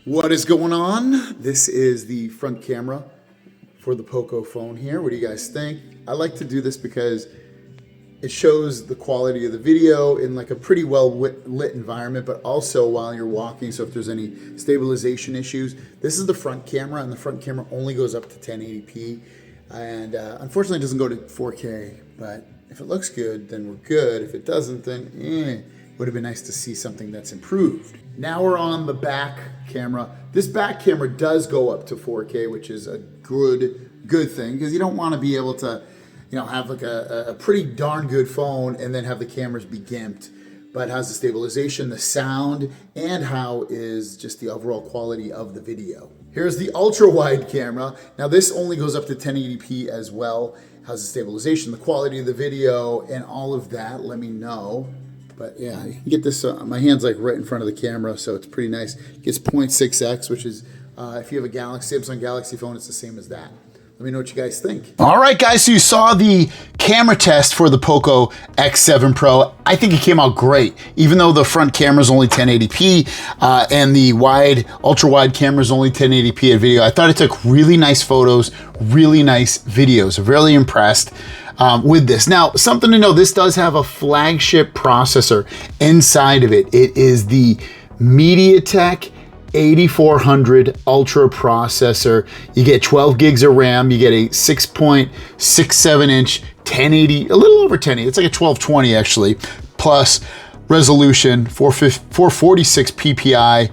What is going on? This is the front camera for the Poco phone here. What do you guys think? I like to do this because it shows the quality of the video in like a pretty well lit environment, but also while you're walking. So if there's any stabilization issues, this is the front camera, and the front camera only goes up to 1080p. And unfortunately it doesn't go to 4K, but if it looks good, then we're good. If it doesn't, then it would have been nice to see something that's improved. Now we're on the back camera. This back camera does go up to 4K, which is a good thing, because you don't want to be able to, have like a pretty darn good phone and then have the cameras be gimped. But how's the stabilization, the sound, and how is just the overall quality of the video. Here's the ultra wide camera. Now this only goes up to 1080p as well. How's the stabilization, the quality of the video, and all of that, let me know. But yeah, you can get this, my hand's like right in front of the camera, so it's pretty nice. It gets 0.6x, which is, if you have a Samsung Galaxy phone, it's the same as that. Let me know what you guys think. All right, guys, so you saw the camera test for the Poco X7 Pro. I think it came out great, even though the front camera is only 1080p and the ultra wide camera is only 1080p at video. I thought it took really nice photos, really nice videos. I'm really impressed with this. Now, something to know, this does have a flagship processor inside of it. It is the MediaTek 8400 Ultra processor. You get 12 gigs of RAM. You get a 6.67 inch 1080, a little over 1080. It's like a 1220 actually, plus resolution, 446 PPI.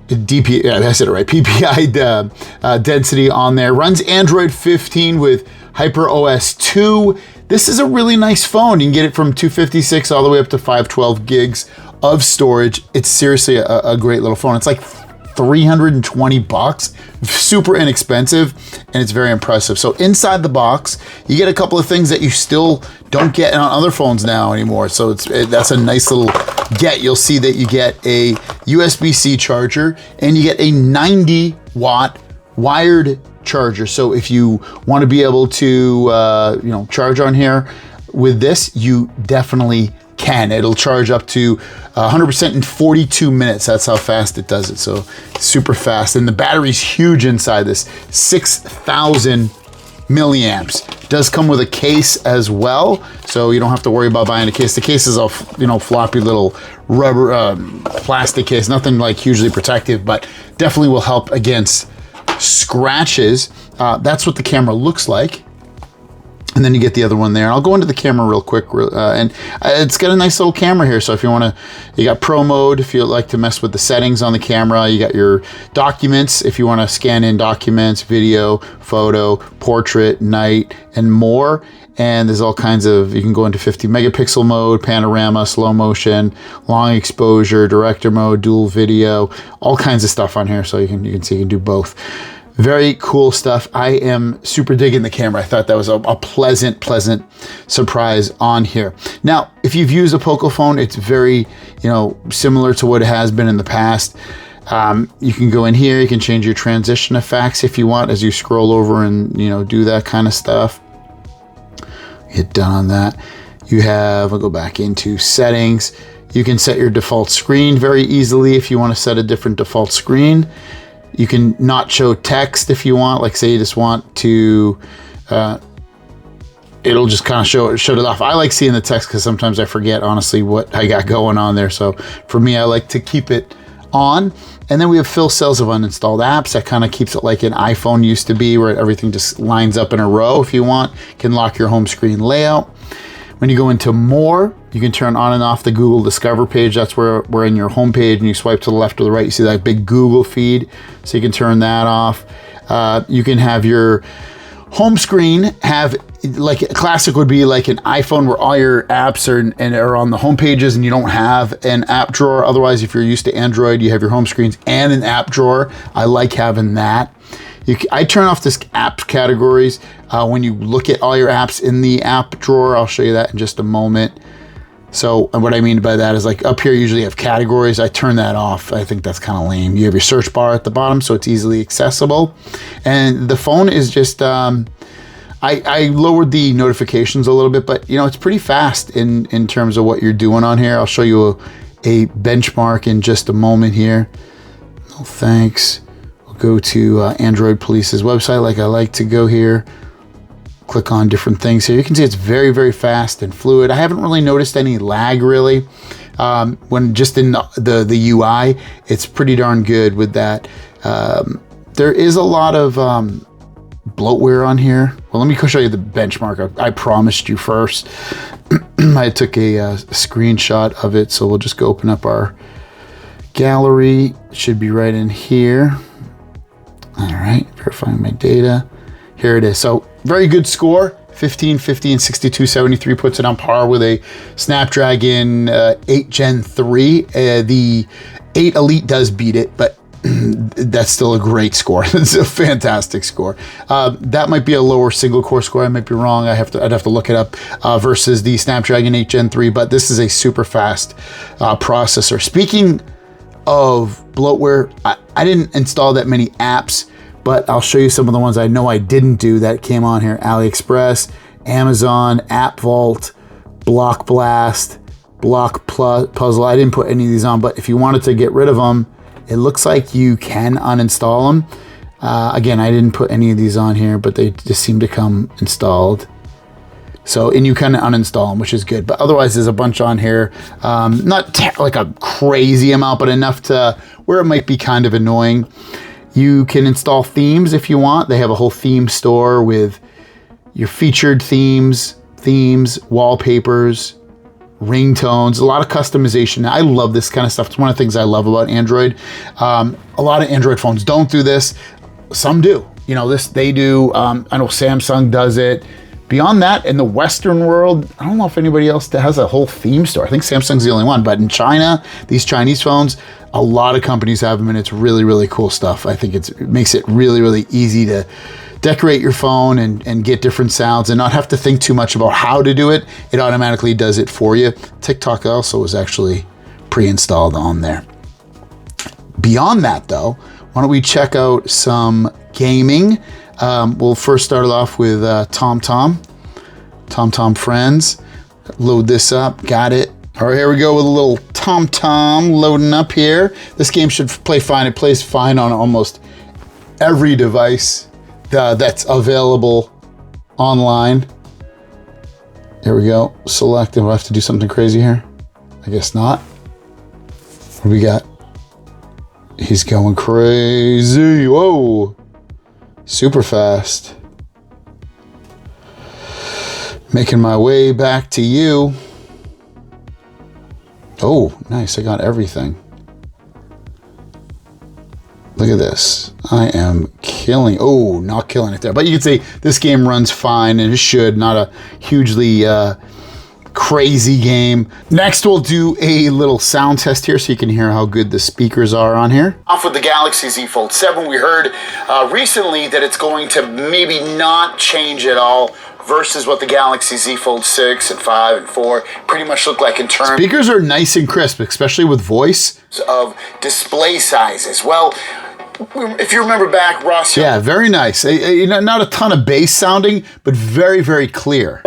DP, I said it right, PPI density on there. Runs Android 15 with HyperOS 2. This is a really nice phone. You can get it from 256 all the way up to 512 gigs of storage. It's seriously a great little phone. It's like 320 bucks, super inexpensive, and it's very impressive. So inside the box, you get a couple of things that you still don't get on other phones now anymore. So that's a nice little get. You'll see that you get a USB-C charger and you get a 90 watt wired charger. So if you want to be able to, charge on here with this, you definitely can. It'll charge up to 100% in 42 minutes. That's how fast it does it. So super fast. And the battery's huge inside this, 6,000 milliamps. Does come with a case as well, so you don't have to worry about buying a case. The case is a floppy little rubber plastic case, nothing like hugely protective, but definitely will help against scratches. That's what the camera looks like. And then you get the other one there. I'll go into the camera real quick, and it's got a nice little camera here. So if you got Pro mode if you like to mess with the settings on the camera. You got your documents if you want to scan in documents, video, photo, portrait, night, and more. And there's all kinds of, you can go into 50 megapixel mode, panorama, slow motion, long exposure, director mode, dual video, all kinds of stuff on here. So you can see you can do both. Very cool stuff. I am super digging the camera. I thought that was a pleasant surprise on here. Now, if you've used a Poco phone, it's very, similar to what it has been in the past. You can go in here, you can change your transition effects if you want as you scroll over and, do that kind of stuff. Hit done on that. I'll go back into settings. You can set your default screen very easily if you want to set a different default screen. You can not show text if you want, like say you just want to, it'll just kind of show it off. I like seeing the text because sometimes I forget honestly what I got going on there. So for me, I like to keep it on. And then we have fill cells of uninstalled apps. That kind of keeps it like an iPhone used to be, where everything just lines up in a row. If you want, you can lock your home screen layout. When you go into more, you can turn on and off the Google Discover page. That's where we're in your home page, and you swipe to the left or the right, you see that big Google feed. So you can turn that off. You can have your home screen have, like classic would be like an iPhone where all your apps are on the home pages and you don't have an app drawer. Otherwise, if you're used to Android, you have your home screens and an app drawer. I like having that. I turn off this app categories when you look at all your apps in the app drawer. I'll show you that in just a moment. So what I mean by that is, like up here, usually have categories. I turn that off. I think that's kind of lame. You have your search bar at the bottom, so it's easily accessible. And the phone is just, I lowered the notifications a little bit, but it's pretty fast in terms of what you're doing on here. I'll show you a benchmark in just a moment here. No thanks. We'll go to Android Police's website like I like to go here. Click on different things here. You can see it's very, very fast and fluid. I haven't really noticed any lag really. When just in the UI, it's pretty darn good with that. There is a lot of bloatware on here. Well, let me show you the benchmark. I promised you first. I took a screenshot of it, so we'll just go open up our gallery. It should be right in here. All right, verifying my data. Here it is. So very good score. 1550 and 6273 puts it on par with a Snapdragon 8 Gen 3. The 8 Elite does beat it, but that's still a great score. It's a fantastic score. That might be a lower single core score. I might be wrong. I'd have to look it up versus the Snapdragon 8 Gen 3, but this is a super fast processor. Speaking of bloatware, I didn't install that many apps, but I'll show you some of the ones I know I didn't do that came on here. AliExpress, Amazon, App Vault, Block Blast, Block Puzzle. I didn't put any of these on, but if you wanted to get rid of them, it looks like you can uninstall them. Again, I didn't put any of these on here, but they just seem to come installed. So, and you can uninstall them, which is good. But otherwise, there's a bunch on here. Not like a crazy amount, but enough to where it might be kind of annoying. You can install themes if you want. They have a whole theme store with your featured themes, wallpapers, ringtones, a lot of customization. I love this kind of stuff. It's one of the things I love about Android. A lot of Android phones don't do this. Some do. You know, they do. I know Samsung does it. Beyond that, in the Western world, I don't know if anybody else has a whole theme store. I think Samsung's the only one. But in China, these Chinese phones, a lot of companies have them, and it's really, really cool stuff. I think it makes it really, really easy to decorate your phone and get different sounds and not have to think too much about how to do it. It automatically does it for you. TikTok also is actually pre-installed on there. Beyond that, though, why don't we check out some gaming? We'll first start off with TomTom Friends. Load this up, got it. All right, here we go with a little TomTom loading up here. This game should play fine. It plays fine on almost every device that's available online. There we go. Select, and we'll have to do something crazy here. I guess not. What do we got? He's going crazy. Whoa. Super fast. Making my way back to you. Oh, nice. I got everything. Look at this. I am killing. Oh, not killing it there. But you can see this game runs fine, and it should. Not a hugely crazy game. Next, we'll do a little sound test here so you can hear how good the speakers are on here. Off with the Galaxy Z Fold 7. We heard recently that it's going to maybe not change at all versus what the Galaxy Z Fold 6 and 5 and 4 pretty much look like in terms. Speakers are nice and crisp, especially with voice. Of display sizes. Well, if you remember back, Ross. Yeah, very nice. Not a ton of bass sounding, but very, very clear.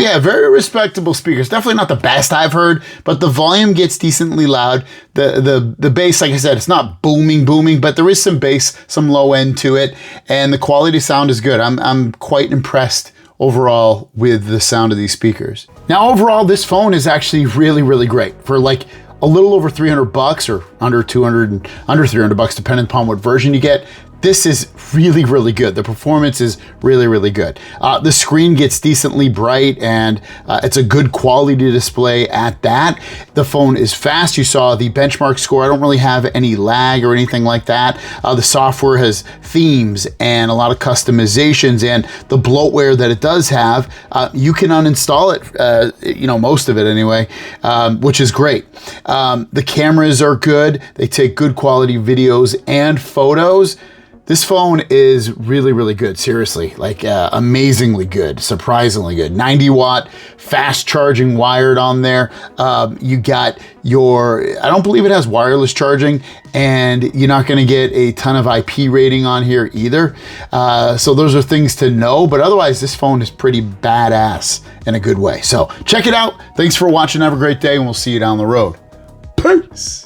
Yeah, very respectable speakers. Definitely not the best I've heard, but the volume gets decently loud. The bass, like I said, it's not booming, but there is some bass, some low end to it, and the quality sound is good. I'm quite impressed overall with the sound of these speakers. Now, overall, this phone is actually really, really great for like a little over $300 or under 200 and under $300, depending upon what version you get. This is really, really good. The performance is really, really good. The screen gets decently bright, and it's a good quality display at that. The phone is fast. You saw the benchmark score. I don't really have any lag or anything like that. The software has themes and a lot of customizations, and the bloatware that it does have, you can uninstall it, most of it anyway, which is great. The cameras are good. They take good quality videos and photos. This phone is really, really good. Seriously, like amazingly good, surprisingly good. 90 watt fast charging wired on there. You got I don't believe it has wireless charging, and you're not gonna get a ton of IP rating on here either. So those are things to know, but otherwise this phone is pretty badass in a good way. So check it out. Thanks for watching. Have a great day, and we'll see you down the road. Peace.